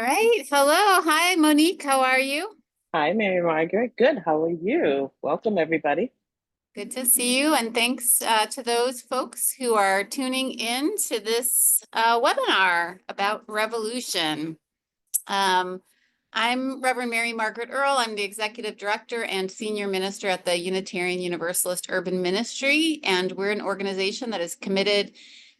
All right. Hello. Hi, Monique. How are you? Hi, Mary Margaret. Good. How are you? Welcome, everybody. Good to see you. And thanks to those folks who are tuning in to this webinar about revolution. Um, I'm Reverend Mary Margaret Earl. I'm the Executive Director and Senior Minister at the Unitarian Universalist Urban Ministry. And we're an organization that is committed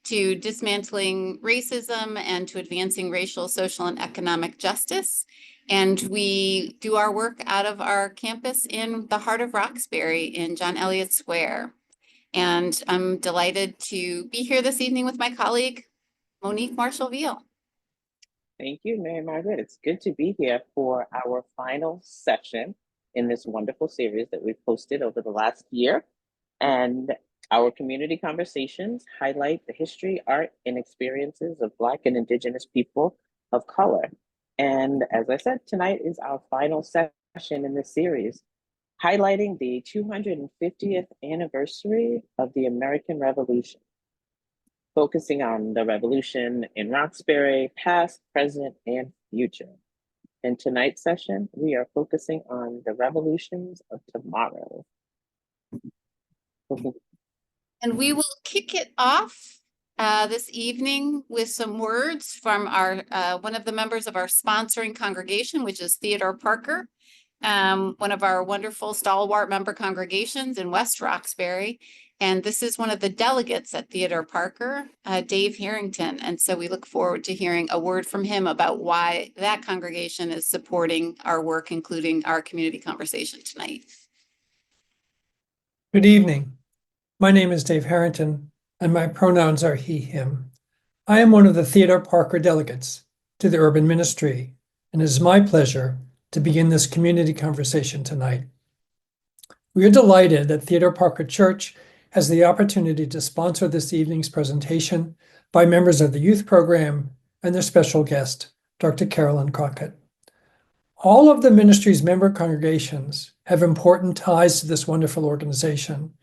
to dismantling racism and to advancing racial, social, and economic justice. And we do our work out of our campus in the heart of Roxbury in John Elliott Square. And I'm delighted to be here this evening with my colleague, Monique Marshall-Veal. Thank you, Mary Margaret. It's good to be here for our final session in this wonderful series that we've posted over the last year. And our community conversations highlight the history, art, and experiences of Black and Indigenous people of color. And as I said, tonight is our final session in this series, highlighting the 250th anniversary of the American Revolution, focusing on the revolution in Roxbury, past, present, and future. In tonight's session, we are focusing on the revolutions of tomorrow. And we will kick it off this evening with some words from our one of the members of our sponsoring congregation, which is Theodore Parker, one of our wonderful stalwart member congregations in West Roxbury. And this is one of the delegates at Theodore Parker, Dave Harrington. And so we look forward to hearing a word from him about why that congregation is supporting our work, including our community conversation tonight. Good evening. My name is Dave Harrington, and my pronouns are he, him. I am one of the Theodore Parker delegates to the Urban Ministry, and it is my pleasure to begin this community conversation tonight. We are delighted that Theodore Parker Church has the opportunity to sponsor this evening's presentation by members of the youth program and their special guest, Dr. Karilyn Crockett. All of the ministry's member congregations have important ties to this wonderful organization,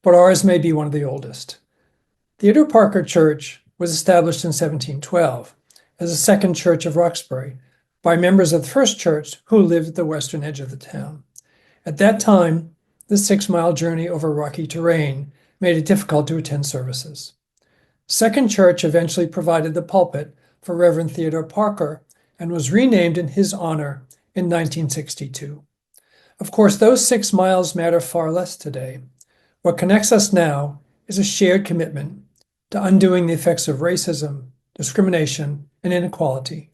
but ours may be one of the oldest. Theodore Parker Church was established in 1712 as a second church of Roxbury by members of the first church who lived at the western edge of the town. At that time, the 6-mile journey over rocky terrain made it difficult to attend services. Second Church eventually provided the pulpit for Reverend Theodore Parker and was renamed in his honor in 1962. Of course, those 6 miles matter far less today. What connects us now is a shared commitment to undoing the effects of racism, discrimination, and inequality,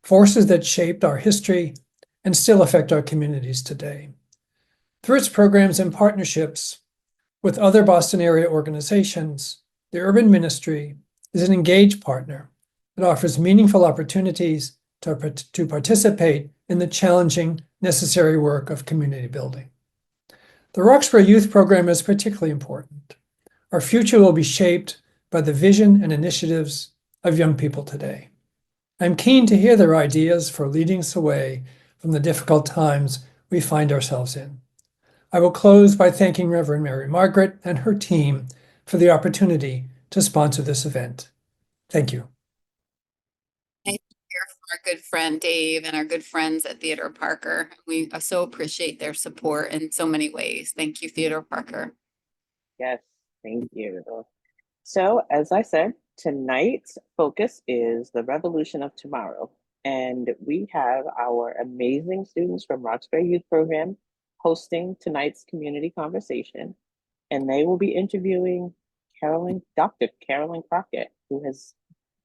forces that shaped our history and still affect our communities today. Through its programs and partnerships with other Boston area organizations, the Urban Ministry is an engaged partner that offers meaningful opportunities to participate in the challenging, necessary work of community building. The Roxbury Youth Program is particularly important. Our future will be shaped by the vision and initiatives of young people today. I'm keen to hear their ideas for leading us away from the difficult times we find ourselves in. I will close by thanking Reverend Mary Margaret and her team for the opportunity to sponsor this event. Thank you. Thank you for our good friend Dave and our good friends at Theodore Parker. We so appreciate their support in so many ways. Thank you, Theodore Parker. Yes, thank you. So, as I said, tonight's focus is the revolution of tomorrow. And we have our amazing students from Roxbury Youth Program hosting tonight's community conversation. And they will be interviewing Dr. Karilyn Crockett, who has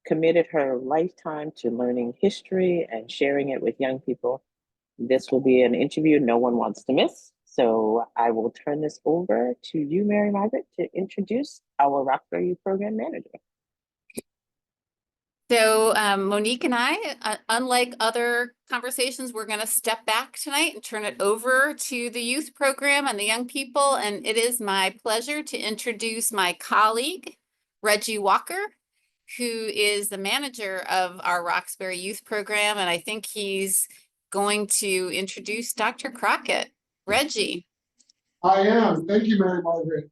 committed her lifetime to learning history and sharing it with young people. This will be an interview no one wants to miss. So I will turn this over to you, Mary Margaret, to introduce our Roxbury Youth Program manager. So Monique and I, unlike other conversations, we're going to step back tonight and turn it over to the youth program and the young people. And it is my pleasure to introduce my colleague, Reggie Walker, who is the manager of our Roxbury Youth Program. And I think he's going to introduce Dr. Crockett. Reggie. I am. Thank you, Mary Margaret.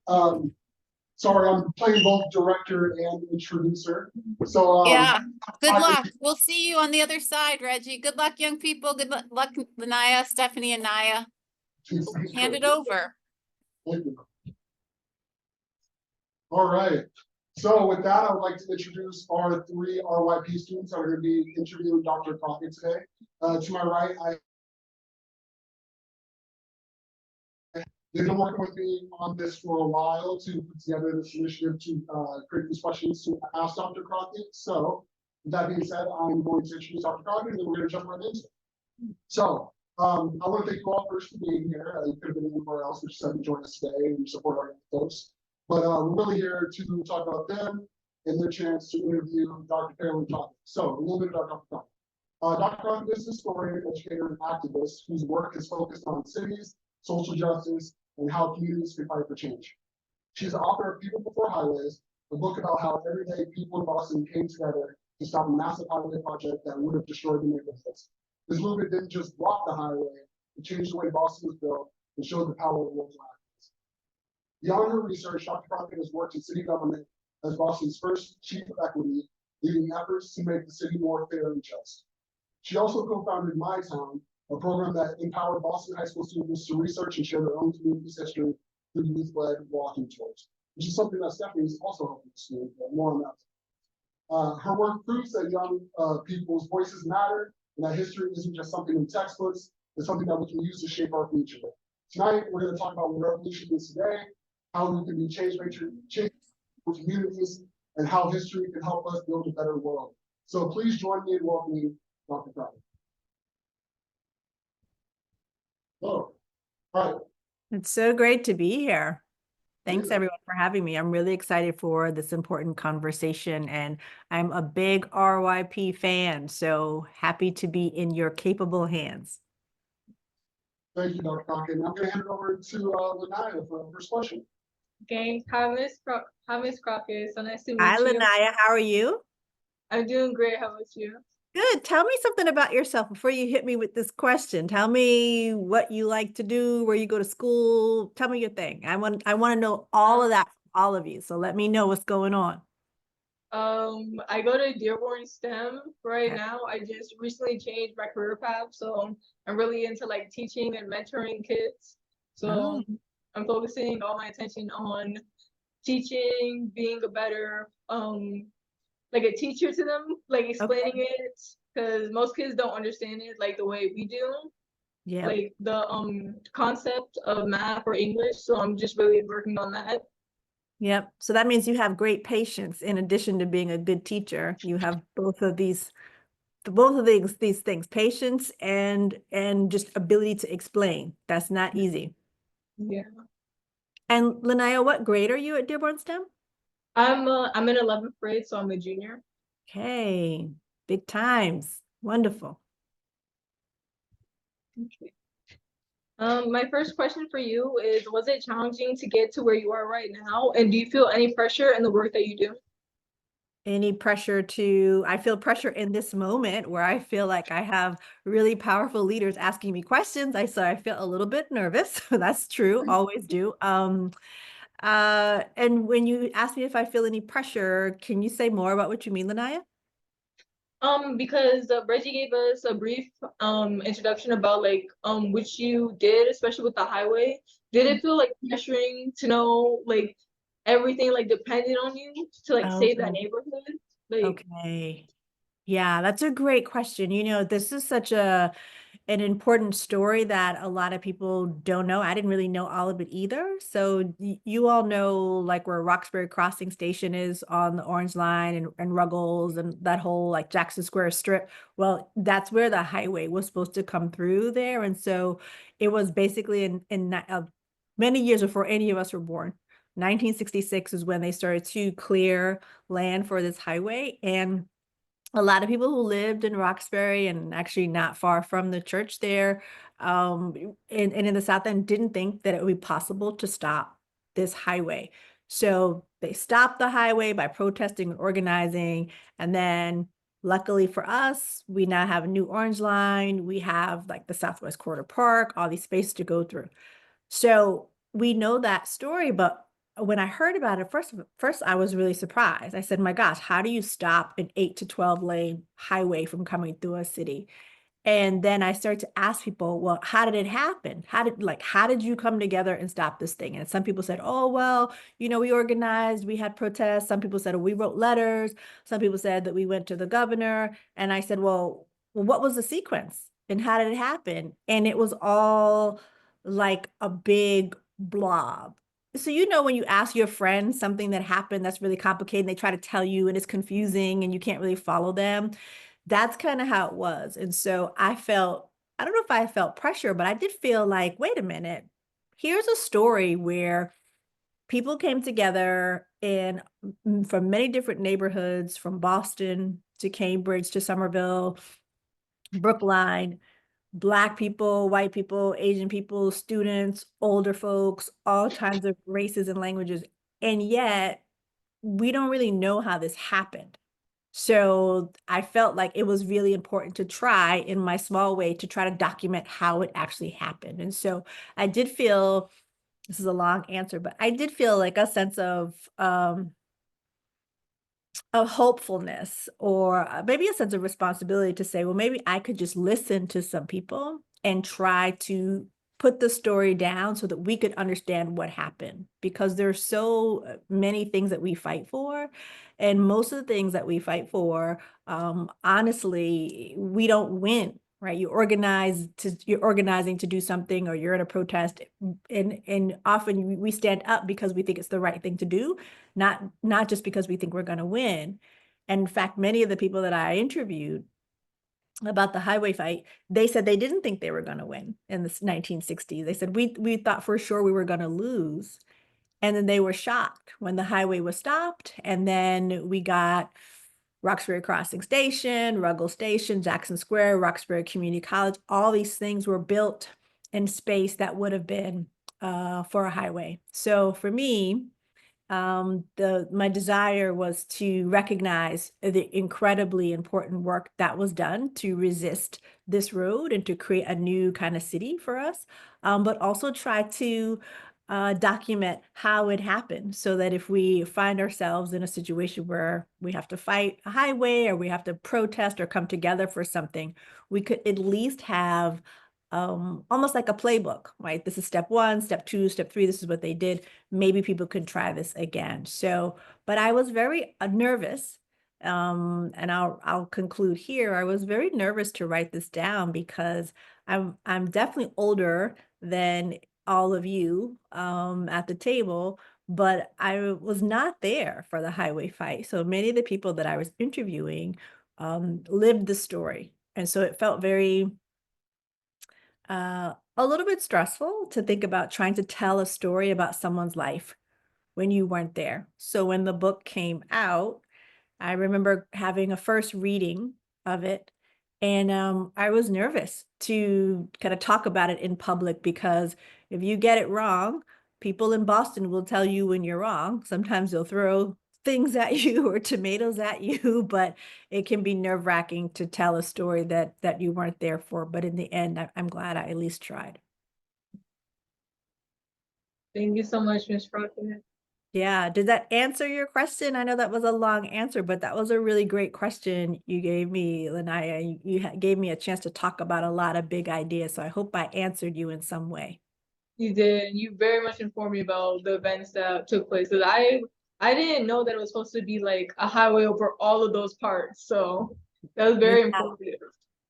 Sorry, I'm playing both director and introducer. So Yeah, good I- luck. We'll see you on the other side, Reggie. Good luck, young people. Good luck, Laniya, Stephanie, and Nyia. Hand it over. Thank you. All right. So with that, I would like to introduce our three RYP students that are going to be interviewing Dr. Crockett today. To my right, they've been working with me on this for a while to put together this initiative to create these questions to ask Dr. Crockett. So with that being said, I'm going to introduce Dr. Crockett and then we're going to jump right into it. So I want to thank you all first for being here. You could have been anywhere else, but you decided to join us today and support our folks. But we're really here to talk about them and their chance to interview Dr. Karilyn Crockett. So a little bit about Dr. Crockett. Dr. Crockett is a historian, educator, and activist whose work is focused on cities, social justice, and how communities can fight for change. She's the author of People Before Highways, a book about how everyday people in Boston came together to stop a massive highway project that would have destroyed the neighborhoods. This movement didn't just block the highway, it changed the way Boston was built and showed the power of local actors. Beyond her research, Dr. Crockett has worked in city government as Boston's first chief of equity, leading efforts to make the city more fair and just. She also co-founded My Town, a program that empowered Boston high school students to research and share their own community's history through youth-led walking tours, which is something that Stephanie's also helping us do, but more on that. Her work proves that young people's voices matter and that history isn't just something in textbooks, it's something that we can use to shape our future. Tonight, we're going to talk about what revolution is today, how we can be change for communities, and how history can help us build a better world. So please join me in welcoming Dr. Crockett. Hello. All right. It's so great to be here. Thanks everyone for having me. I'm really excited for this important conversation and I'm a big RYP fan, so happy to be in your capable hands. Thank you, Dr. Crockett. I'm going to hand it over to Laniya for the first question. Okay, hi Miss Crockett. So nice to meet Hi, you. Laniya. How are you? I'm doing great. How about you? Good. Tell me something about yourself before you hit me with this question. Tell me what you like to do, where you go to school. Tell me your thing. I want to know all of that from all of you. So let me know what's going on. I go to Dearborn STEM right Okay. now. I just recently changed my career path, so I'm really into like teaching and mentoring kids. So Oh. I'm focusing all my attention on teaching, being a better like a teacher to them, like explaining it, because most kids don't understand it like the way we do. Yeah. Like the concept of math or English. So I'm just really working on that. Yep. So that means you have great patience in addition to being a good teacher. You have both of these things, patience and just ability to explain. That's not easy. Yeah. And Laniya, what grade are you at Dearborn STEM? I'm in 11th grade, so I'm a junior. Okay, big times. Wonderful. Okay. My first question for you is, was it challenging to get to where you are right now? And do you feel any pressure in the work that you do? Any pressure I feel pressure in this moment where I feel like I have really powerful leaders asking me questions. So I feel a little bit nervous. That's true, always do. And when you ask me if I feel any pressure, can you say more about what you mean, Laniya? Because Reggie gave us a brief introduction about like which you did, especially with the highway. Did it feel like pressuring to know like everything like depended on you to like save that neighborhood? Like, Okay. Yeah, that's a great question. This is such an important story that a lot of people don't know. I didn't really know all of it either. So you all know like where Roxbury Crossing Station is on the Orange Line and Ruggles and that whole like Jackson Square strip. Well, that's where the highway was supposed to come through there. And so it was basically in many years before any of us were born. 1966 is when they started to clear land for this highway. And a lot of people who lived in Roxbury and actually not far from the church there, and in the South End didn't think that it would be possible to stop this highway. So they stopped the highway by protesting and organizing. And then luckily for us, we now have a new Orange Line. We have like the Southwest Corridor Park, all these spaces to go through. So we know that story, but when I heard about it, first I was really surprised. I said, my gosh, how do you stop an 8 to 12 lane highway from coming through a city? And then I started to ask people, well, how did it happen? How did you come together and stop this thing? And some people said, oh, well, we organized, we had protests. Some people said, oh, we wrote letters. Some people said that we went to the governor. And I said, well, what was the sequence and how did it happen? And it was all like a big blob. So, when you ask your friends something that happened that's really complicated, and they try to tell you and it's confusing and you can't really follow them. That's kind of how it was. And so I don't know if I felt pressure, but I did feel like, wait a minute, here's a story where people came together from many different neighborhoods, from Boston to Cambridge to Somerville, Brookline, Black people, white people, Asian people, students, older folks, all kinds of races and languages. And yet we don't really know how this happened. So I felt like it was really important to try in my small way to try to document how it actually happened. And so I did feel, this is a long answer, but I did feel like a sense of hopefulness, or maybe a sense of responsibility to say, well, maybe I could just listen to some people and try to put the story down so that we could understand what happened, because there's so many things that we fight for. And most of the things that we fight for, honestly, we don't win, right? You're organizing to do something, or you're in a protest, and often we stand up because we think it's the right thing to do, not just because we think we're going to win. And in fact, many of the people that I interviewed about the highway fight, they said they didn't think they were going to win in the 1960s. They said, we thought for sure we were going to lose. And then they were shocked when the highway was stopped. And then we got Roxbury Crossing Station, Ruggles Station, Jackson Square, Roxbury Community College. All these things were built in space that would have been for a highway. So for me, my desire was to recognize the incredibly important work that was done to resist this road and to create a new kind of city for us, but also try to document how it happened, so that if we find ourselves in a situation where we have to fight a highway, or we have to protest or come together for something, we could at least have almost like a playbook, right? This is step 1, step 2, step 3. This is what they did. Maybe people could try this again. So, but I was very nervous. And I'll conclude here. I was very nervous to write this down because I'm definitely older than all of you at the table, but I was not there for the highway fight. So many of the people that I was interviewing lived the story. And so it felt very a little bit stressful to think about trying to tell a story about someone's life when you weren't there. So when the book came out, I remember having a first reading of it, and I was nervous to kind of talk about it in public, because if you get it wrong, people in Boston will tell you when you're wrong. Sometimes they'll throw things at you or tomatoes at you, but it can be nerve-wracking to tell a story that you weren't there for. But in the end, I'm glad I at least tried. Thank you so much, Ms. Crockett. Yeah, did that answer your question? I know that was a long answer, but that was a really great question you gave me, Laniya. You gave me a chance to talk about a lot of big ideas, so I hope I answered you in some way. You did. You very much informed me about the events that took place, because I didn't know that it was supposed to be like a highway over all of those parts. So that was very informative.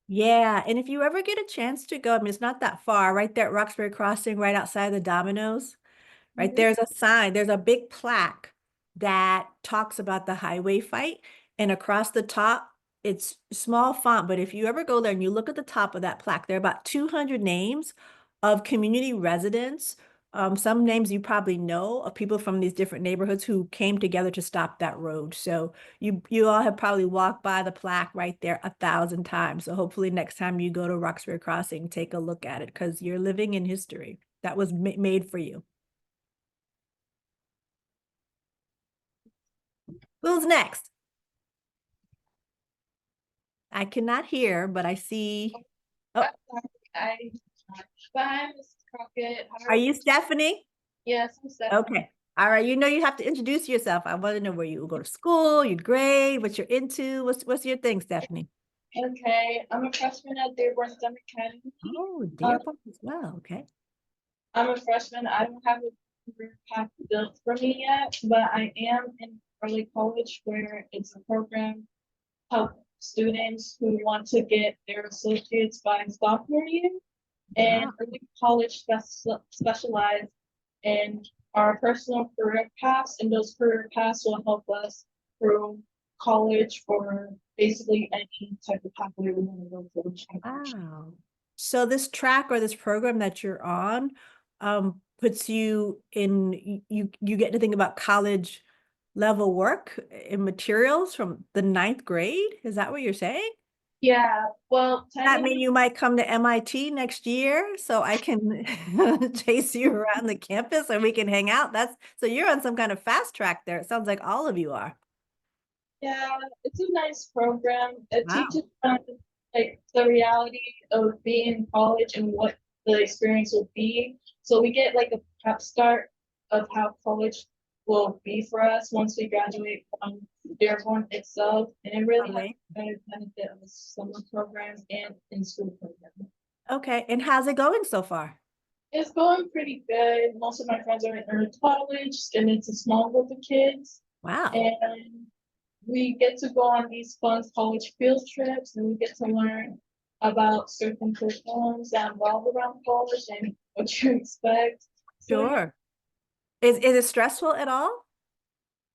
Yeah, and if you ever get a chance to go, I mean, it's not that far, right there at Roxbury Crossing, right outside the Domino's. Right, there's a sign, there's a big plaque that talks about the highway fight, and across the top, it's small font, but if you ever go there and you look at the top of that plaque, there are about 200 names of community residents. Some names you probably know, of people from these different neighborhoods who came together to stop that road. So you all have probably walked by the plaque right there 1,000 times. So hopefully next time you go to Roxbury Crossing, take a look at it, because you're living in history that was made for you. Who's next? I cannot hear, but I see. Oh, Hi, Ms. Crockett. are you Stephanie? Yes, I'm Stephanie. Okay. All right, you have to introduce yourself. I want to know where you go to school, your grade, what you're into. What's your thing, Stephanie? Okay, I'm a freshman at Dearborn STEM Academy. Oh, Um, Dearborn as well. Okay. I'm a freshman. I don't have a career path built for me yet, but I am in early college where it's a program help students who want to get their associates by sophomore year. And Wow. early college specialize in our personal career paths, and those career paths will help us through college for basically any type of pathway we want to go for. Wow. So this track or this program that you're on puts you in, you get to think about college level work in materials from the 9th grade. Is that what you're saying? Yeah, well, That mean you might come to MIT next year so I can chase you around the campus and we can hang out. So you're on some kind of fast track there. It sounds like all of you are. yeah, it's a nice program. It Wow. teaches like the reality of being in college and what the experience will be. So we get like a prep start of how college will be for us once we graduate from Dearborn itself. And it really has a benefit of the summer programs and in-school programs. Okay, and how's it going so far? It's going pretty good. Most of my friends are in early college, and it's a small group of kids. Wow. And we get to go on these fun college field trips, and we get to learn about certain curriculums that involve around college and what you expect. So, yeah, Sure. Is it stressful at all?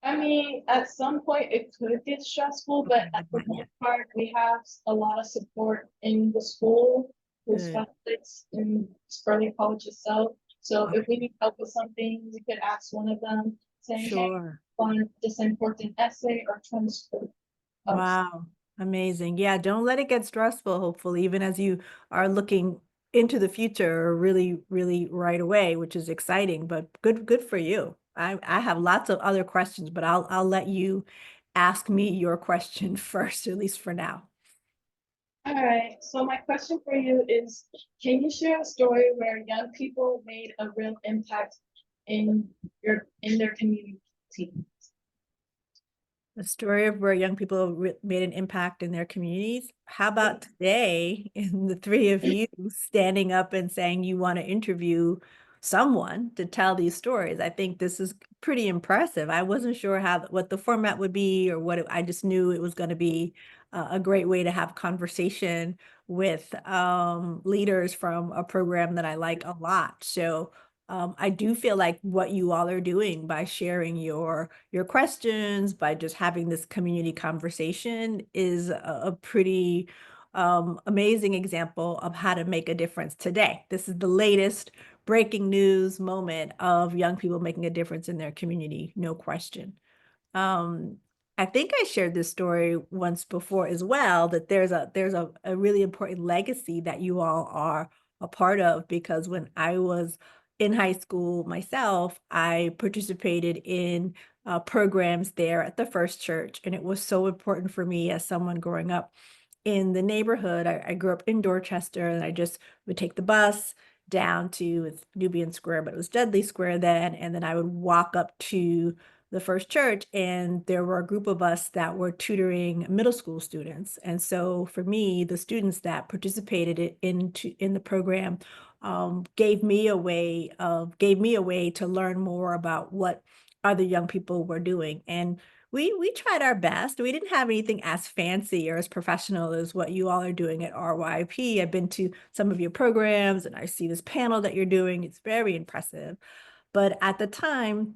I mean, at some point it could get stressful, but at the Not most yet. part, we have a lot of support in the school with Good. specialists in early college itself. So if we need help with something, we could ask one of them saying, hey, Sure. find this important essay or transcript. Wow. Amazing. Yeah, don't let it get stressful, hopefully, even as you are looking into the future really, really right away, which is exciting, but good for you. I have lots of other questions, but I'll let you ask me your question first, at least for now. All right, so my question for you is, can you share a story where young people made a real impact in their community? The story of where young people made an impact in their communities. How about today, in the three of you standing up and saying you want to interview someone to tell these stories? I think this is pretty impressive. I wasn't sure what the format would be or I just knew it was going to be a great way to have conversation with leaders from a program that I like a lot. So I do feel like what you all are doing by sharing your questions, by just having this community conversation is a pretty amazing example of how to make a difference today. This is the latest breaking news moment of young people making a difference in their community, no question. I think I shared this story once before as well, that there's a really important legacy that you all are a part of, because when I was in high school myself, I participated in programs there at the First Church, and it was so important for me as someone growing up in the neighborhood. I grew up in Dorchester, and I just would take the bus down to Nubian Square, but it was Dudley Square then, and then I would walk up to the First Church, and there were a group of us that were tutoring middle school students. And so for me, the students that participated in the program gave me a way to learn more about what other young people were doing. And we tried our best. We didn't have anything as fancy or as professional as what you all are doing at RYP. I've been to some of your programs and I see this panel that you're doing. It's very impressive. But at the time,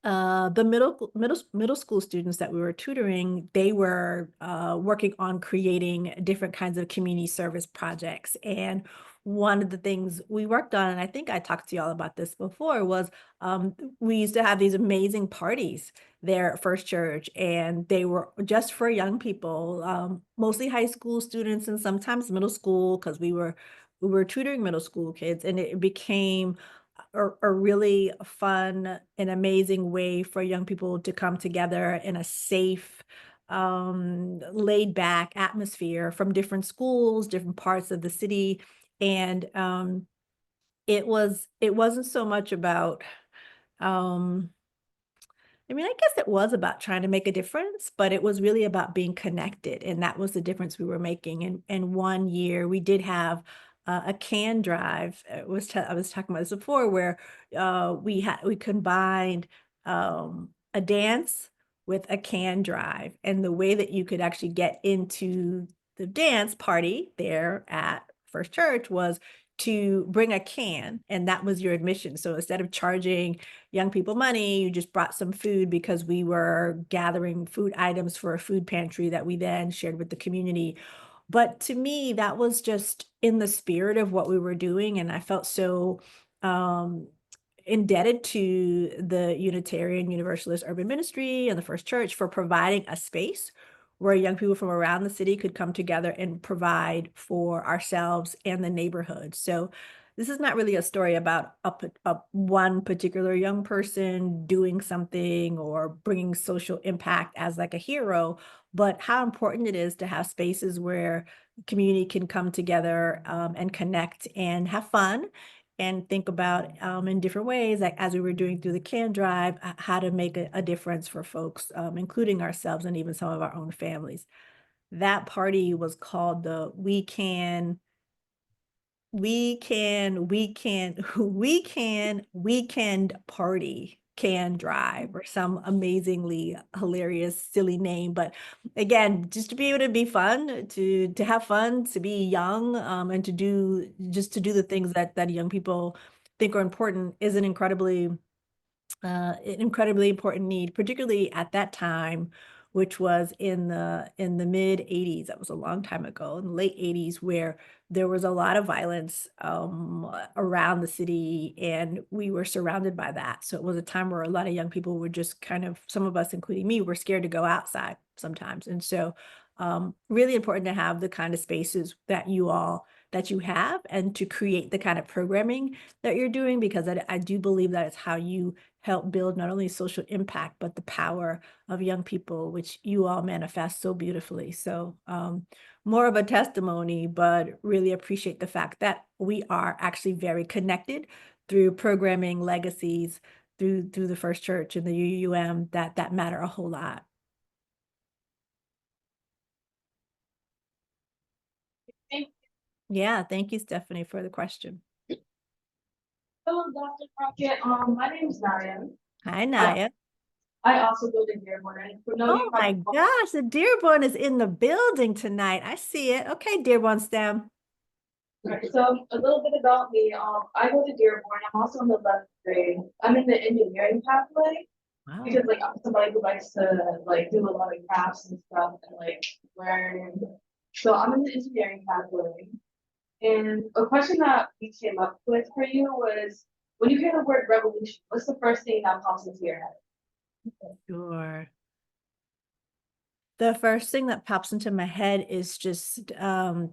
the middle school students that we were tutoring, they were working on creating different kinds of community service projects. And one of the things we worked on, and I think I talked to y'all about this before, was we used to have these amazing parties there at First Church, and they were just for young people, mostly high school students and sometimes middle school, because we were tutoring middle school kids, and it became a really fun and amazing way for young people to come together in a safe, laid back atmosphere from different schools, different parts of the city. And it wasn't so much about I mean, I guess it was about trying to make a difference, but it was really about being connected. And that was the difference we were making. And one year we did have a can drive. I was talking about this before, where we combined a dance with a can drive. And the way that you could actually get into the dance party there at First Church was to bring a can, and that was your admission. So instead of charging young people money, you just brought some food, because we were gathering food items for a food pantry that we then shared with the community. But to me, that was just in the spirit of what we were doing, and I felt so indebted to the Unitarian Universalist Urban Ministry and the First Church for providing a space where young people from around the city could come together and provide for ourselves and the neighborhood. So this is not really a story about one particular young person doing something or bringing social impact as like a hero, but how important it is to have spaces where community can come together and connect and have fun and think about in different ways, like as we were doing through the can drive, how to make a difference for folks, including ourselves and even some of our own families. That party was called the Weekend Party Can Drive, or some amazingly hilarious, silly name. But again, just to be able to be fun, to have fun, to be young, and to do the things that young people think are important is an incredibly important need, particularly at that time, which was in the mid 80s. That was a long time ago, in the late 80s, where there was a lot of violence around the city, and we were surrounded by that. So it was a time where a lot of young people were just kind of, some of us, including me, were scared to go outside sometimes. And so really important to have the kind of spaces that you have, and to create the kind of programming that you're doing, because I do believe that it's how you help build not only social impact, but the power of young people, which you all manifest so beautifully. So more of a testimony, but really appreciate the fact that we are actually very connected through programming legacies through the First Church and the UUM that matter a whole lot. Yeah, thank you, Stephanie, for the question. Hello, Dr. Crockett. My name is Nyia. Hi, Nyia. I also go to Dearborn. Oh my gosh, the Dearborn is in the building tonight. I see it. Okay, Dearborn STEM. Right, so a little bit about me. I go to Dearborn. I'm also in the 11th grade. I'm in the engineering pathway Wow. because like I'm somebody who likes to like do a lot of crafts and stuff and like learn. So I'm in the engineering pathway. And a question that we came up with for you was, when you hear the word revolution, what's the first thing that pops into your head? Sure. The first thing that pops into my head is just the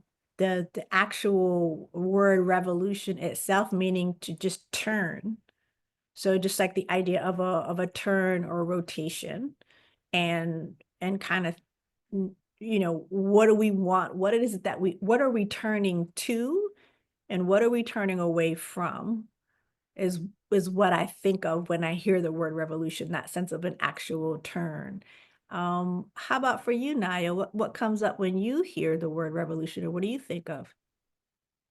actual word revolution itself, meaning to just turn. So just like the idea of a turn or rotation, and kind of, what do we want? What it is that what are we turning to, and what are we turning away from? Is what I think of when I hear the word revolution, that sense of an actual turn. How about for you, Nyia? What comes up when you hear the word revolution, or what do you think of?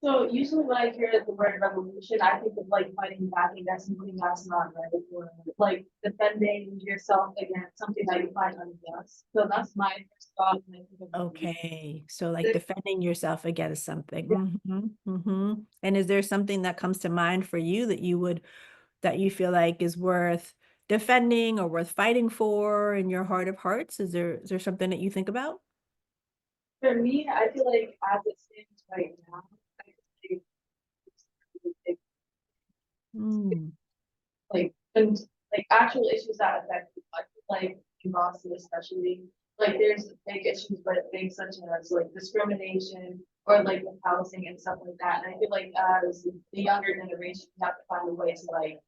So usually when I hear the word revolution, I think of like fighting back against something that's not right, or like defending yourself against something that you find unjust. So that's my first thought when I think of revolution. Okay, so like defending yourself against something. Yeah. And is there something that comes to mind for you that you feel like is worth defending or worth fighting for in your heart of hearts? Is there something that you think about? For me, I feel like as it stands right now, I just think like and like actual issues that affect people. I feel like in Boston especially, like there's big issues with things such as like discrimination or like with housing and stuff like that. And I feel like as the younger generation, we have to find a way to like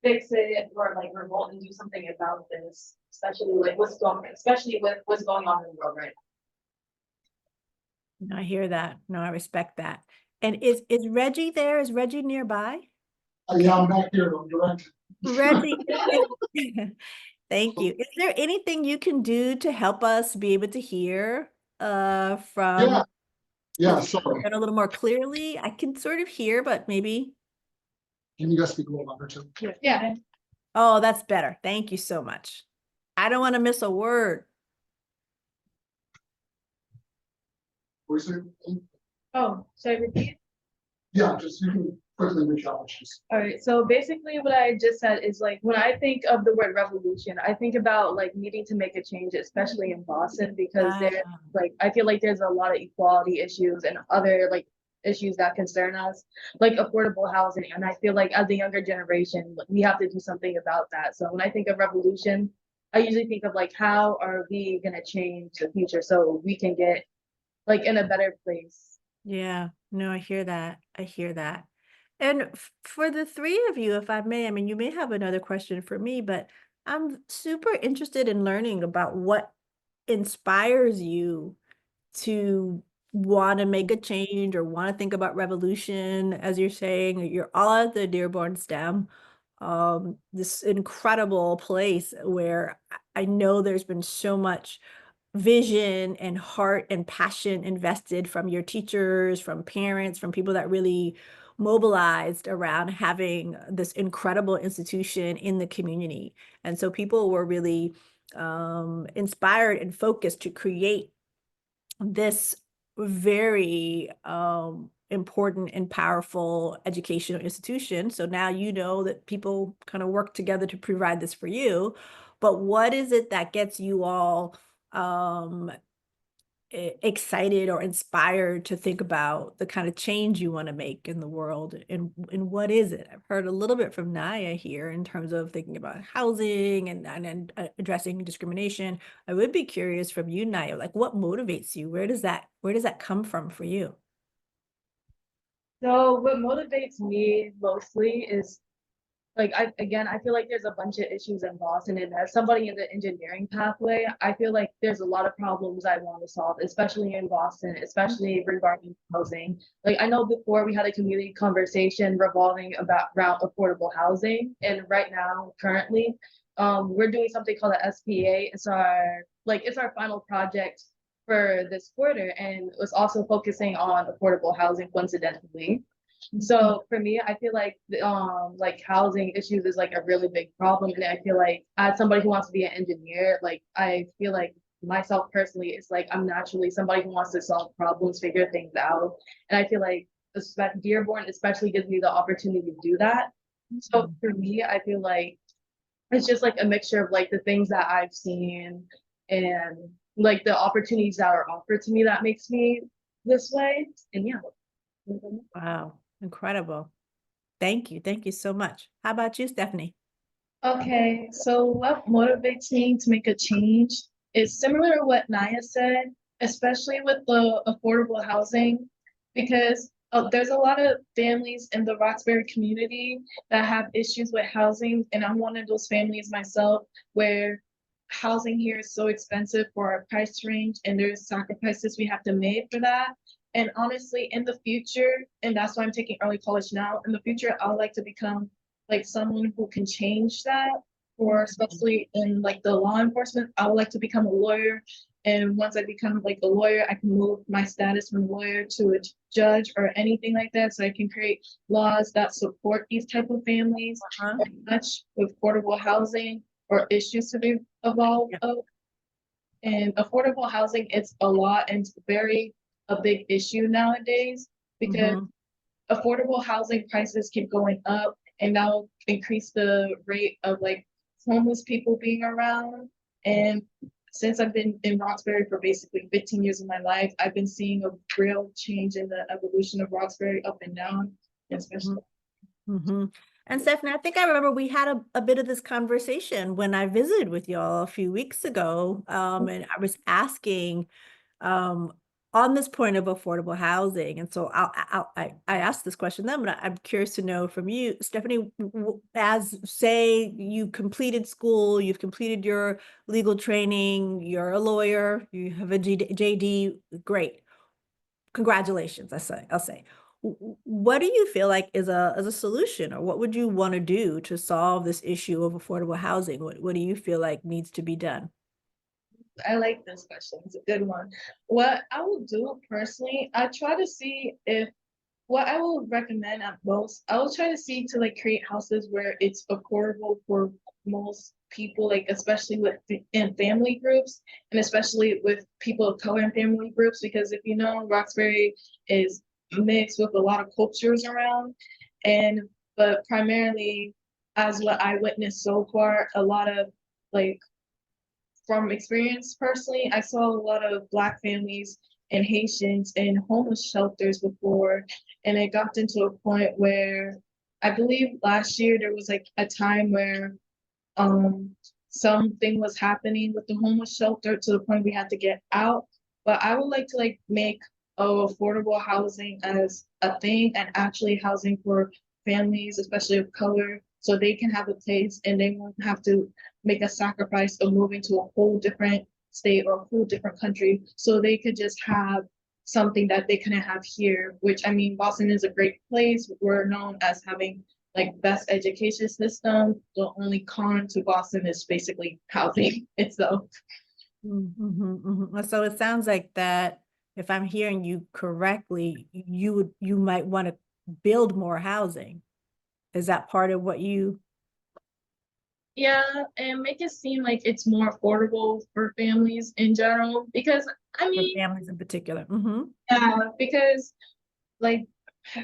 fix it or like revolt and do something about this, especially with what's going on in the world right I hear that. No, I respect that. And is Reggie there? Is Reggie nearby? Yeah, I'm back here, I'm directing. Reggie, Thank you. Is there anything you can do to help us be able to hear Yeah, from yeah, sorry. a little more clearly? I can sort of hear, but maybe. Can you guys speak a little louder too? Yeah. Oh, that's better. Thank you so much. I don't want to miss a word. Were you saying? Oh, so I repeat. Yeah, just you can quickly reach out. All right, so basically what I just said is like when I think of the word revolution, I think about like needing to make a change, especially in Boston, because there like I feel like there's a lot of equality issues and other like issues that concern us, like affordable housing. And I feel like as a younger generation, we have to do something about that. So when I think of revolution, I usually think of like how are we gonna change the future so we can get like in a better place. Yeah, no, I hear that. I hear that. And for the three of you, if I may, I mean, you may have another question for me, but I'm super interested in learning about what inspires you to want to make a change or want to think about revolution. As you're saying, you're all at the Dearborn STEM, this incredible place where I know there's been so much vision and heart and passion invested from your teachers, from parents, from people that really mobilized around having this incredible institution in the community. And so people were really inspired and focused to create this very important and powerful educational institution. So now you know that people kind of work together to provide this for you. But what is it that gets you all excited or inspired to think about the kind of change you want to make in the world? And what is it? I've heard a little bit from Nyia here in terms of thinking about housing and addressing discrimination. I would be curious from you, Nyia, like what motivates you? Where does that come from for you? So what motivates me mostly is like I feel like there's a bunch of issues in Boston, and as somebody in the engineering pathway, I feel like there's a lot of problems I want to solve, especially in Boston, especially regarding housing. Like I know before we had a community conversation revolving around affordable housing, and right now, currently, we're doing something called a SPA. It's our final project for this quarter, and it's also focusing on affordable housing coincidentally. So for me, I feel like housing issues is like a really big problem. And I feel like as somebody who wants to be an engineer, like I feel like myself personally, it's like I'm naturally somebody who wants to solve problems, figure things out. And I feel like Dearborn especially gives me the opportunity to do that. So for me, I feel like it's just like a mixture of like the things that I've seen and like the opportunities that are offered to me that makes me this way. And yeah. Wow, incredible. Thank you. Thank you so much. How about you, Stephanie? Okay, so what motivates me to make a change is similar to what Nyia said, especially with the affordable housing, because there's a lot of families in the Roxbury community that have issues with housing, and I'm one of those families myself where housing here is so expensive for our price range, and there's sacrifices we have to make for that. And honestly, in the future, and that's why I'm taking early college now, in the future, I would like to become like someone who can change that, or especially in like the law enforcement. I would like to become a lawyer. And once I become like a lawyer, I can move my status from lawyer to a judge or anything like that. So I can create laws that support these type of families, much with affordable housing or issues to be evolved of. And affordable housing, it's a lot and it's a big issue nowadays because affordable housing prices keep going up, and now increase the rate of like homeless people being around. And since I've been in Roxbury for basically 15 years of my life, I've been seeing a real change in the evolution of Roxbury up and down, especially. And Stephanie, I think I remember we had a bit of this conversation when I visited with y'all a few weeks ago. And I was asking on this point of affordable housing. And so I asked this question then, but I'm curious to know from you, Stephanie, as say you completed school, you've completed your legal training, you're a lawyer, you have a JD, great. Congratulations, I'll say. What do you feel like is a solution, or what would you want to do to solve this issue of affordable housing? What do you feel like needs to be done? I like this question. It's a good one. What I will do personally, I try to see if what I will recommend at most, I will try to see to like create houses where it's affordable for most people, like especially with in family groups and especially with people of color in family groups, because if you know, Roxbury is mixed with a lot of cultures around, and but primarily as what I witnessed so far, a lot of like from experience personally, I saw a lot of Black families and Haitians in homeless shelters before, and it got into a point where I believe last year there was like a time where something was happening with the homeless shelter to the point we had to get out. But I would like to like make affordable housing as a thing and actually housing for families, especially of color, so they can have a place and they won't have to make a sacrifice of moving to a whole different state or a whole different country, so they could just have something that they couldn't have here, which I mean, Boston is a great place. We're known as having like best education system. The only con to Boston is basically housing itself. So it sounds like that, if I'm hearing you correctly, you might want to build more housing. Is that part of what you? Yeah, and make it seem like it's more affordable for families in general, because I For mean, families in particular. yeah, because like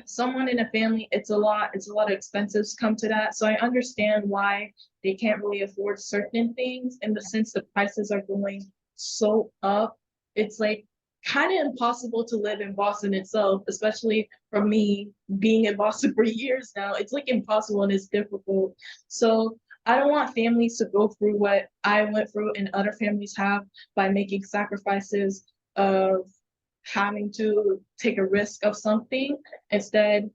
someone in a family, it's a lot of expenses come to that. So I understand why they can't really afford certain things in the sense the prices are going so up. It's like kind of impossible to live in Boston itself, especially for me being in Boston for years now. It's like impossible and it's difficult. So I don't want families to go through what I went through and other families have by making sacrifices of having to take a risk of something, instead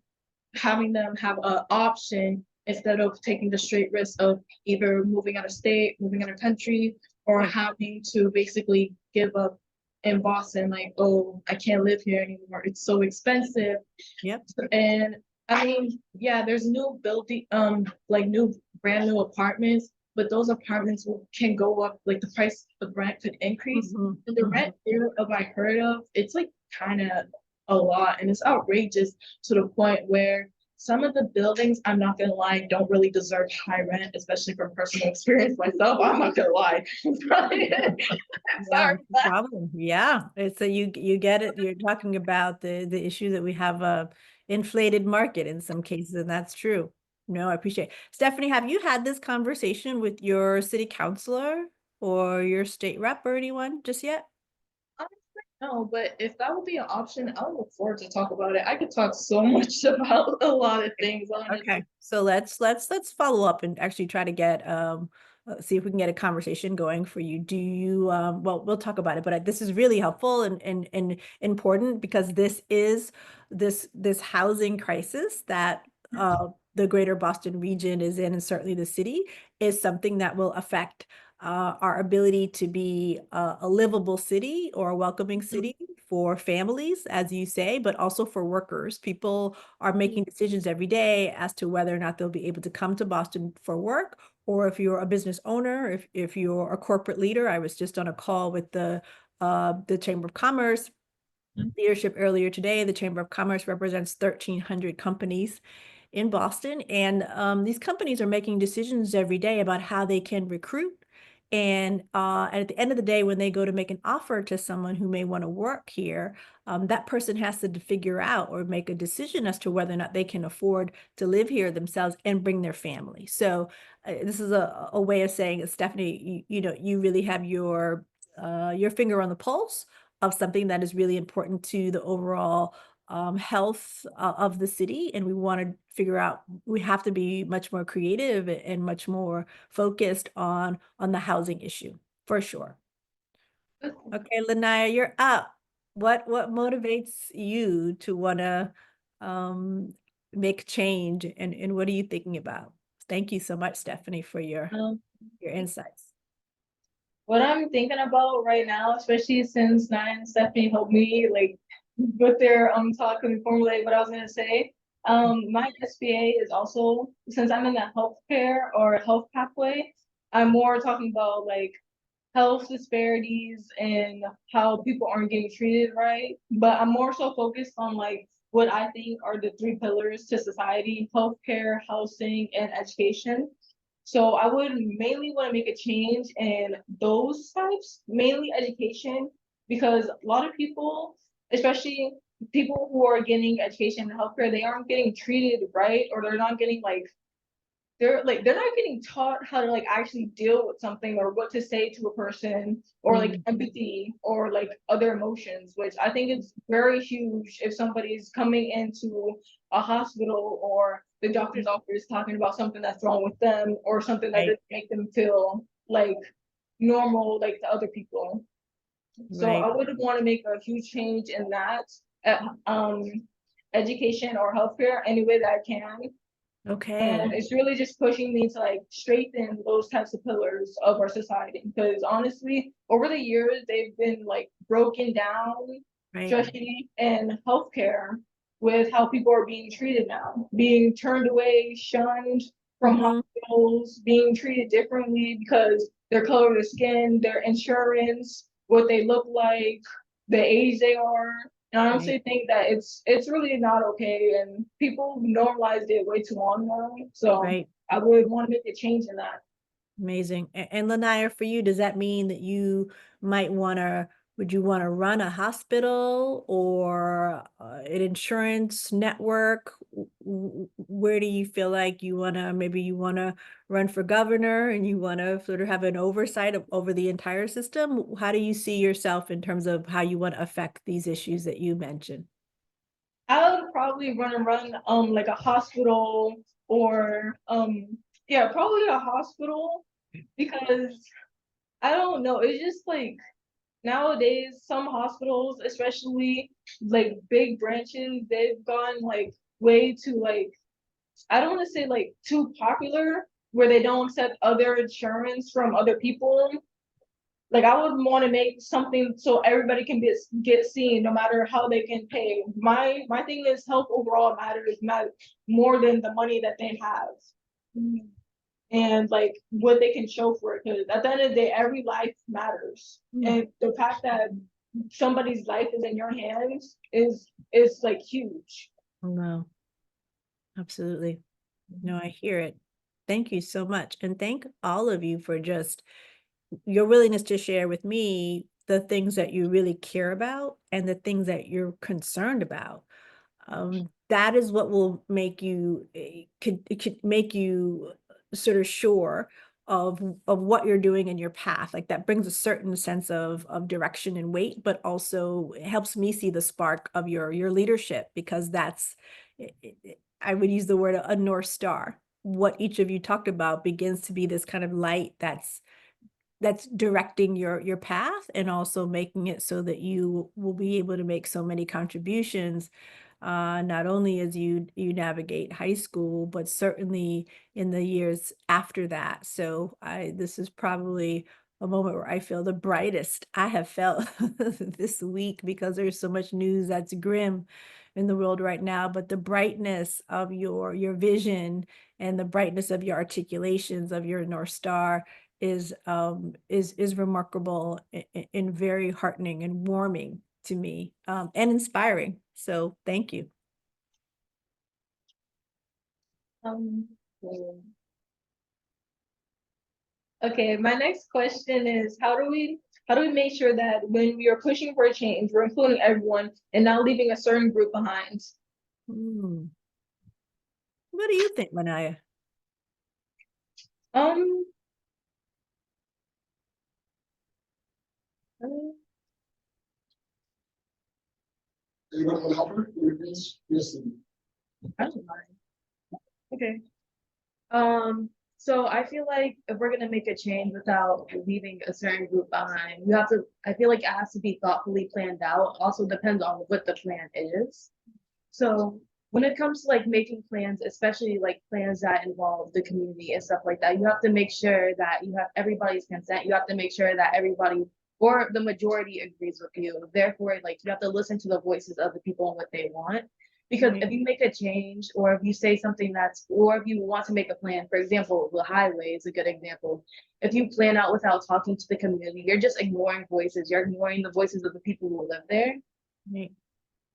having them have an option instead of taking the straight risk of either moving out of state, moving out of country, or having to basically give up in Boston, like, oh, I can't live here anymore. It's so expensive. Yep. And I mean, yeah, there's new building, like new brand new apartments, but those apartments can go up, like the price of rent could increase. And the rent here of I heard of, it's like kind of a lot, and it's outrageous to the point where some of the buildings, I'm not gonna lie, don't really deserve high rent, especially from personal experience myself. I'm not gonna lie. Yeah, Sorry. no problem. Yeah, it's you get it. You're talking about the issue that we have a inflated market in some cases, and that's true. No, I appreciate it. Stephanie, have you had this conversation with your city councilor or your state rep or anyone just yet? No, but if that would be an option, I would look forward to talk about it. I could talk so much about a lot of things on it. Okay, so let's follow up and actually try to get see if we can get a conversation going for you. Do you well, we'll talk about it, but this is really helpful and important, because this is this housing crisis that the greater Boston region is in, and certainly the city, is something that will affect our ability to be a livable city or a welcoming city for families, as you say, but also for workers. People are making decisions every day as to whether or not they'll be able to come to Boston for work, or if you're a business owner, if you're a corporate leader. I was just on a call with the Chamber of Commerce leadership earlier today. The Chamber of Commerce represents 1,300 companies in Boston, and these companies are making decisions every day about how they can recruit. And at the end of the day, when they go to make an offer to someone who may want to work here, that person has to figure out or make a decision as to whether or not they can afford to live here themselves and bring their family. So this is a way of saying, Stephanie, you know, you really have your finger on the pulse of something that is really important to the overall health of the city. And we want to figure out, we have to be much more creative and much more focused on the housing issue, for sure. Okay, Laniya, you're up. What motivates you to want to make change, and what are you thinking about? Thank you so much, Stephanie, for your insights. What I'm thinking about right now, especially since Nyia and Stephanie helped me like with their talk and formulate what I was gonna say. My SBA is also, since I'm in the healthcare or health pathway, I'm more talking about like health disparities and how people aren't getting treated right. But I'm more so focused on like what I think are the three pillars to society: healthcare, housing, and education. So I would mainly want to make a change in those types, mainly education, because a lot of people, especially people who are getting education and healthcare, they aren't getting treated right, or they're not getting like they're not getting taught how to like actually deal with something or what to say to a person or like empathy or like other emotions, which I think is very huge if somebody's coming into a hospital or the doctor's office talking about something that's wrong with them or something that Right. doesn't make them feel like normal like the other people. So Right. I would want to make a huge change in that education or healthcare any way that I can. Okay. And it's really just pushing me to like strengthen those types of pillars of our society. Because honestly, over the years, they've been like broken down, Right. especially in healthcare, with how people are being treated now, being turned away, shunned from hospitals, being treated differently because their color of their skin, their insurance, what they look like, the age they are. And I honestly think that it's really not okay, and people normalized it way too long now. So Right. I would want to make a change in that. Amazing. And Laniya, for you, does that mean that you might would you want to run a hospital or an insurance network? Where do you feel like maybe you want to run for governor and you want to sort of have an oversight over the entire system? How do you see yourself in terms of how you want to affect these issues that you mentioned? I would probably run like a hospital or yeah, probably a hospital, because I don't know, it's just like nowadays some hospitals, especially like big branches, they've gone like way too like, I don't want to say like too popular, where they don't accept other insurance from other people. Like I would want to make something so everybody can get seen no matter how they can pay. My thing is health overall matters more than the money that they have. And like what they can show for it, because at the end of the day, every life matters. And the fact that somebody's life is in your hands is like huge. No, absolutely. No, I hear it. Thank you so much. And thank all of you for just your willingness to share with me the things that you really care about and the things that you're concerned about. That is what will make you, it could make you sort of sure of what you're doing in your path. Like that brings a certain sense of direction and weight, but also it helps me see the spark of your leadership, because that's, I would use the word a North Star. What each of you talked about begins to be this kind of light that's directing your path, and also making it so that you will be able to make so many contributions, not only as you navigate high school, but certainly in the years after that. So this is probably a moment where I feel the brightest I have felt this week, because there's so much news that's grim in the world right now. But the brightness of your vision and the brightness of your articulations of your North Star is remarkable and very heartening and warming to me, and inspiring. So thank you. Okay, my next question is how do we make sure that when we are pushing for a change, we're including everyone and not leaving a certain group behind? What do you think, Laniya? Anyone want to help her? Yes. Okay. So I feel like if we're gonna make a change without leaving a certain group behind, I feel like it has to be thoughtfully planned out. Also depends on what the plan is. So when it comes to like making plans, especially like plans that involve the community and stuff like that, you have to make sure that you have everybody's consent. You have to make sure that everybody or the majority agrees with you. Therefore, like you have to listen to the voices of the people and what they want. Because if you make a change, or if you say something or if you want to make a plan, for example, the highway is a good example. If you plan out without talking to the community, you're just ignoring voices. You're ignoring the voices of the people who live there. Right.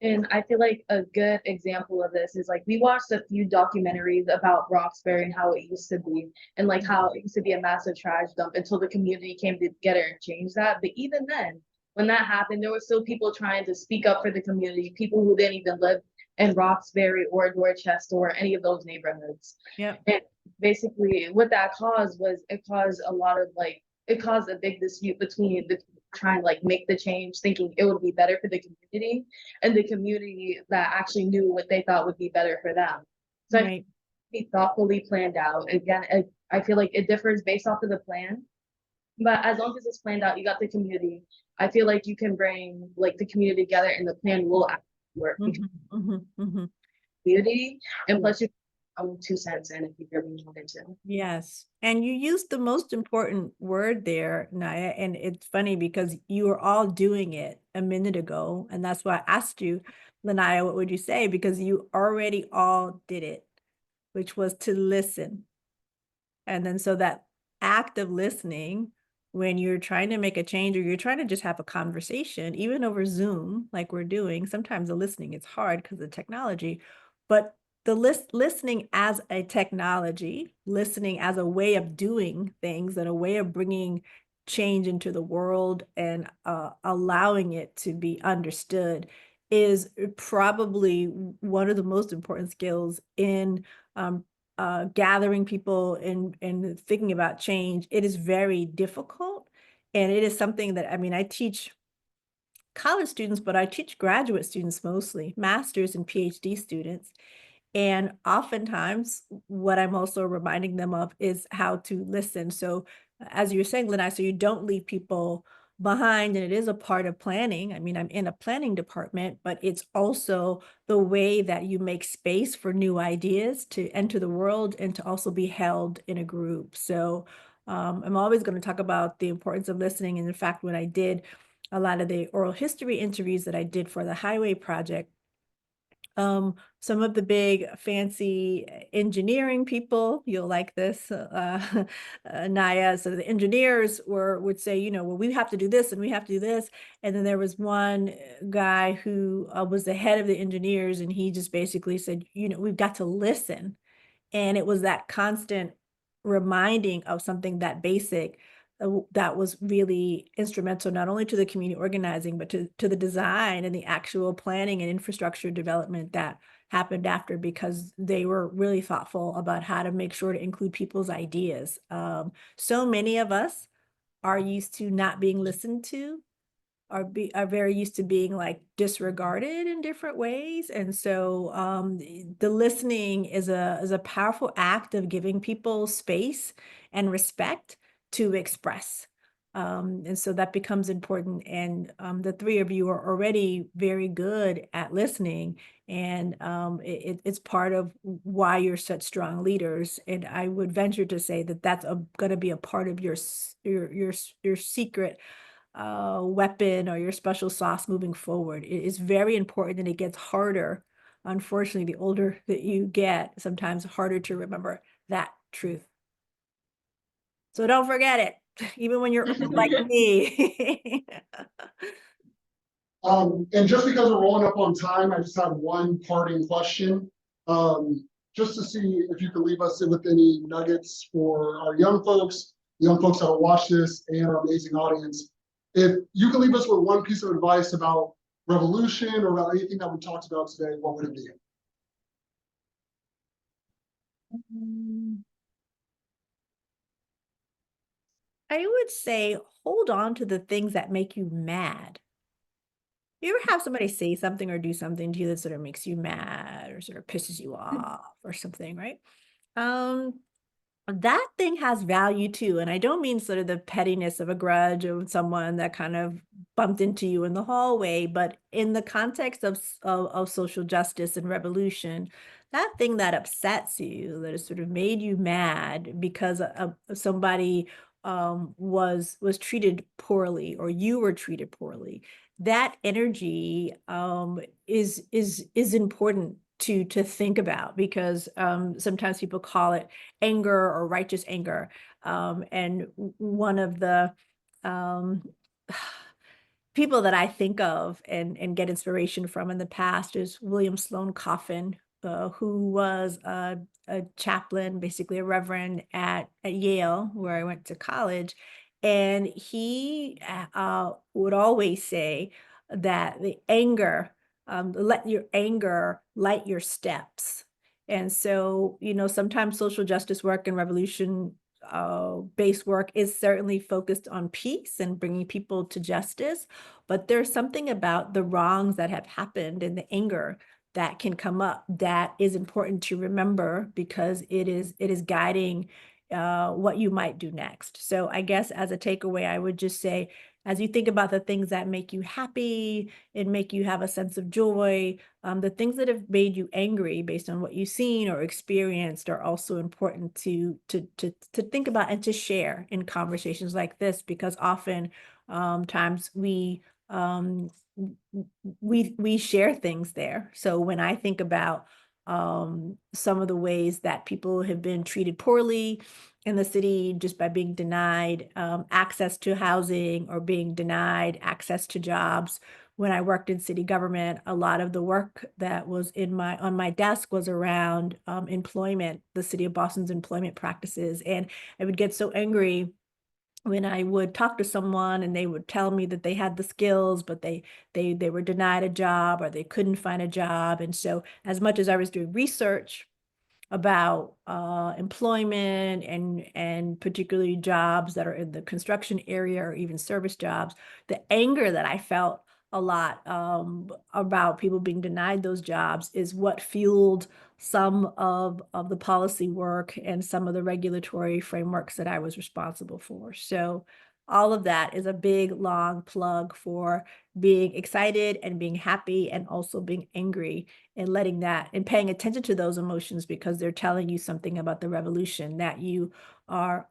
And I feel like a good example of this is like we watched a few documentaries about Roxbury and how it used to be, and like how it used to be a massive trash dump until the community came together and changed that. But even then, when that happened, there were still people trying to speak up for the community, people who didn't even live in Roxbury or Dorchester or any of those neighborhoods. Yeah. And basically what that caused was it caused a big dispute between the trying to like make the change, thinking it would be better for the community, and the community that actually knew what they thought would be better for them. So Right. be thoughtfully planned out. Again, I feel like it differs based off of the plan, but as long as it's planned out, you got the community. I feel like you can bring like the community together, and the plan will actually work because community, and plus you own 2 cents in if you really wanted to. Yes. And you used the most important word there, Nyia. And it's funny because you were all doing it a minute ago. And that's why I asked you, Laniya, what would you say? Because you already all did it, which was to listen. And then so that act of listening, when you're trying to make a change or you're trying to just have a conversation, even over Zoom, like we're doing, sometimes the listening is hard because of technology, but the listening as a technology, listening as a way of doing things and a way of bringing change into the world and allowing it to be understood is probably one of the most important skills in gathering people and thinking about change. It is very difficult. And it is something that, I mean, I teach college students, but I teach graduate students mostly, master's and PhD students. And oftentimes, what I'm also reminding them of is how to listen. So, as you were saying, Laniya, so you don't leave people behind, and it is a part of planning. I mean, I'm in a planning department, but it's also the way that you make space for new ideas to enter the world and to also be held in a group. So, I'm always going to talk about the importance of listening. And in fact, when I did a lot of the oral history interviews that I did for the Highway Project, some of the big fancy engineering people, you'll like this, Nyia. So the engineers would say, you know, well, we have to do this and we have to do this. And then there was one guy who was the head of the engineers, and he just basically said, you know, we've got to listen. And it was that constant reminding of something that basic that was really instrumental, not only to the community organizing, but to the design and the actual planning and infrastructure development that happened after, because they were really thoughtful about how to make sure to include people's ideas. So many of us are used to not being listened to, are very used to being like disregarded in different ways. And so the listening is a powerful act of giving people space and respect to express. And so that becomes important. And the three of you are already very good at listening. And it's part of why you're such strong leaders. And I would venture to say that that's going to be a part of your secret weapon or your special sauce moving forward. It is very important, and it gets harder. Unfortunately, the older that you get, sometimes harder to remember that truth. So don't forget it, even when you're like me. And just because we're rolling up on time, I just have one parting question. Just to see if you could leave us with any nuggets for our young folks that will watch this, and our amazing audience. If you could leave us with one piece of advice about revolution or about anything that we talked about today, what would it be? I would say hold on to the things that make you mad. You ever have somebody say something or do something to you that sort of makes you mad or sort of pisses you off or something, right? That thing has value too. And I don't mean sort of the pettiness of a grudge of someone that kind of bumped into you in the hallway, but in the context of social justice and revolution, that thing that upsets you, that has sort of made you mad because of somebody was treated poorly, or you were treated poorly, that energy is important to think about, because sometimes people call it anger or righteous anger. And one of the people that I think of and get inspiration from in the past is William Sloane Coffin, who was a chaplain, basically a reverend at Yale, where I went to college. And he would always say that the anger, let your anger light your steps. And so, sometimes social justice work and revolution based work is certainly focused on peace and bringing people to justice, but there's something about the wrongs that have happened and the anger that can come up that is important to remember, because it is guiding what you might do next. So I guess as a takeaway, I would just say, as you think about the things that make you happy and make you have a sense of joy, the things that have made you angry based on what you've seen or experienced are also important to think about and to share in conversations like this, because often times we share things there. So when I think about some of the ways that people have been treated poorly in the city just by being denied access to housing or being denied access to jobs. When I worked in city government, a lot of the work that was on my desk was around employment, the city of Boston's employment practices. And I would get so angry when I would talk to someone and they would tell me that they had the skills, but they were denied a job or they couldn't find a job. And so as much as I was doing research about employment and particularly jobs that are in the construction area or even service jobs, the anger that I felt a lot about people being denied those jobs is what fueled some of the policy work and some of the regulatory frameworks that I was responsible for. So all of that is a big, long plug for being excited and being happy and also being angry, and letting that and paying attention to those emotions, because they're telling you something about the revolution that you are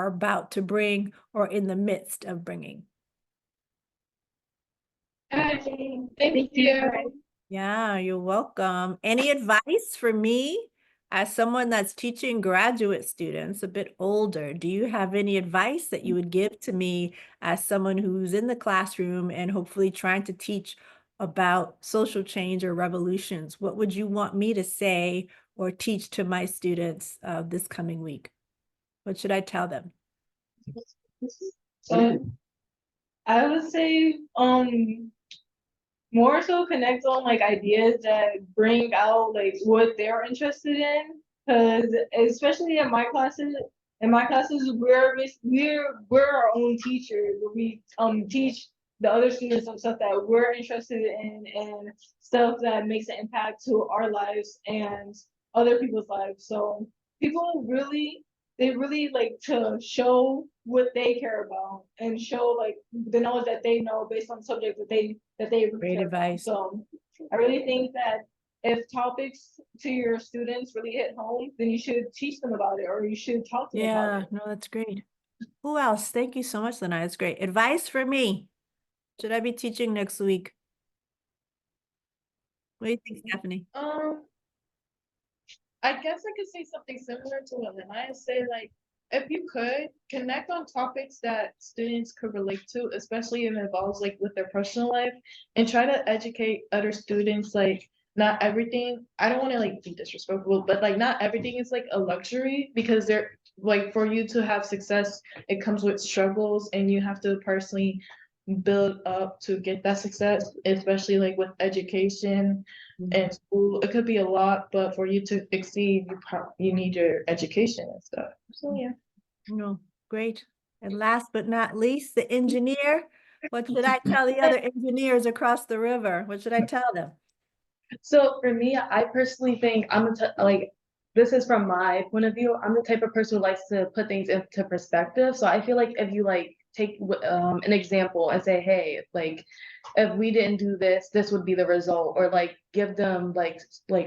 about to bring or in the midst of bringing. Thank you. Yeah, you're welcome. Any advice for me as someone that's teaching graduate students a bit older? Do you have any advice that you would give to me as someone who's in the classroom and hopefully trying to teach about social change or revolutions? What would you want me to say or teach to my students this coming week? What should I tell them? I would say more so connect on like ideas that bring out like what they're interested in, because especially in my classes we're our own teachers. We teach the other students some stuff that we're interested in and stuff that makes an impact to our lives and other people's lives. So people really like to show what they care about and show like the knowledge that they know based on subjects that they really Great care about. advice. So I really think that if topics to your students really hit home, then you should teach them about it, or you should talk to them about Yeah, it. no, that's great. Who else? Thank you so much, Laniya. That's great. Advice for me. Should I be teaching next week? What do you think, Stephanie? I guess I could say something similar to what Laniya said, like, if you could connect on topics that students could relate to, especially if it involves like with their personal life, and try to educate other students, like not everything, I don't want to like be disrespectful, but like not everything is like a luxury, because they're like, for you to have success, it comes with struggles and you have to personally build up to get that success, especially like with education and school. It could be a lot, but for you to exceed, you need your education and stuff. So yeah. No, great. And last but not least, the engineer. What should I tell the other engineers across the river? What should I tell them? So for me, I personally think like, this is from my point of view. I'm the type of person who likes to put things into perspective. So I feel like if you like take an example and say, hey, like if we didn't do this, this would be the result, or like give them like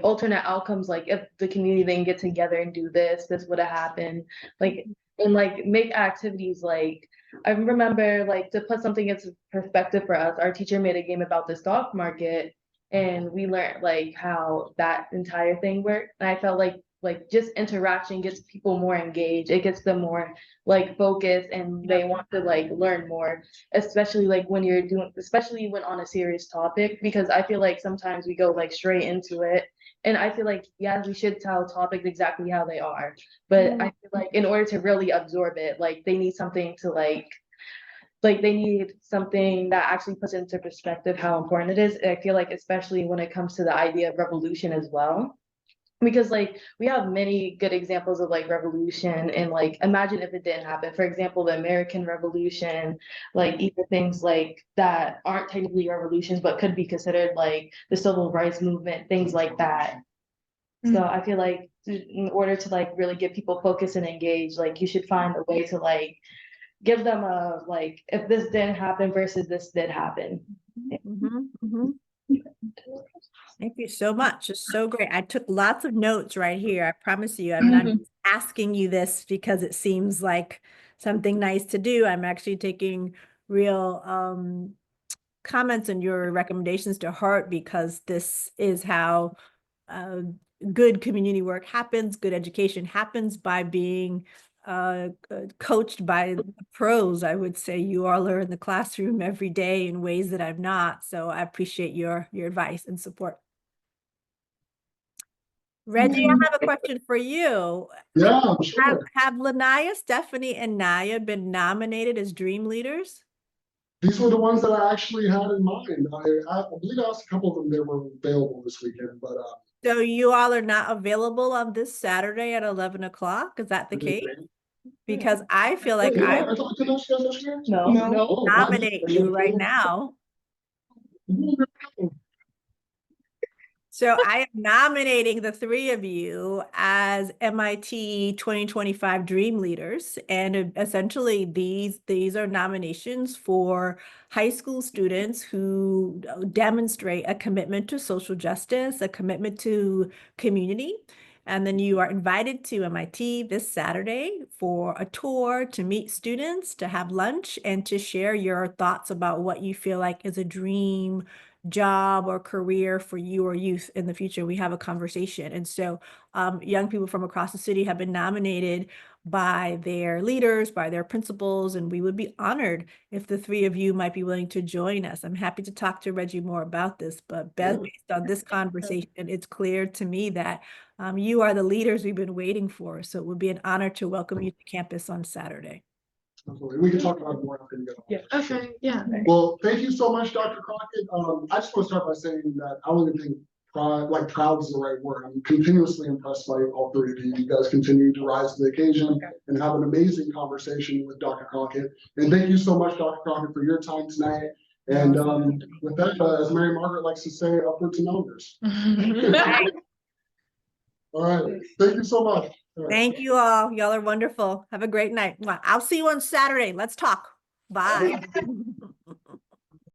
alternate outcomes, like if the community didn't get together and do this, this would have happened. Like and like make activities like I remember like to put something into perspective for us, our teacher made a game about the stock market and we learned like how that entire thing worked. And I felt like just interaction gets people more engaged. It gets them more like focused and they want to like learn more, especially like when you're doing, especially when on a serious topic, because I feel like sometimes we go like straight into it. And I feel like, yeah, we should tell topics exactly how they are. But I feel like in order to really absorb it, like they need something to like they need something that actually puts into perspective how important it is. And I feel like especially when it comes to the idea of revolution as well. Because like we have many good examples of like revolution and like imagine if it didn't happen. For example, the American Revolution, like even things like that aren't technically revolutions but could be considered like the civil rights movement, things like that. So I feel like in order to like really get people focused and engaged, like you should find a way to like give them a like if this didn't happen versus this did happen. Mhm, mhm. Thank you so much. It's so great. I took lots of notes right here. I promise you, I'm not just asking you this because it seems like something nice to do. I'm actually taking real comments and your recommendations to heart because this is how uh, good community work happens, good education happens by being coached by the pros. I would say you all are in the classroom every day in ways that I'm not. So I appreciate your advice and support. Reggie, I have a question for you. Yeah, sure. Have Laniya, Stephanie, and Nyia been nominated as Dream Leaders? These were the ones that I actually had in mind. I believe I asked a couple of them, they were available this weekend, but So you all are not available on this Saturday at 11 o'clock? Is that the case? Because I feel like I I talked to those guys yesterday? No. Oh, wow. nominate you right now. So I am nominating the three of you as MIT 2025 Dream Leaders. And essentially these are nominations for high school students who demonstrate a commitment to social justice, a commitment to community. And then you are invited to MIT this Saturday for a tour to meet students, to have lunch, and to share your thoughts about what you feel like is a dream job or career for you or youth in the future. We have a conversation. And so young people from across the city have been nominated by their leaders, by their principals, and we would be honored if the three of you might be willing to join us. I'm happy to talk to Reggie more about this, but based on this conversation, it's clear to me that you are the leaders we've been waiting for. So it would be an honor to welcome you to campus on Saturday. Absolutely. We can talk about it more after you go. Yeah. Okay, yeah. Well, thank you so much, Dr. Crockett. I just want to start by saying that I don't even think proud is the right word. I'm continuously impressed by all three of you. You guys continue to rise to the occasion and have an amazing conversation with Dr. Crockett. And thank you so much, Dr. Crockett, for your time tonight. And with that, as Mary Margaret likes to say, upwards and onwards. All right. Thank you so much. Thank you all. Y'all are wonderful. Have a great night. I'll see you on Saturday. Let's talk. Bye.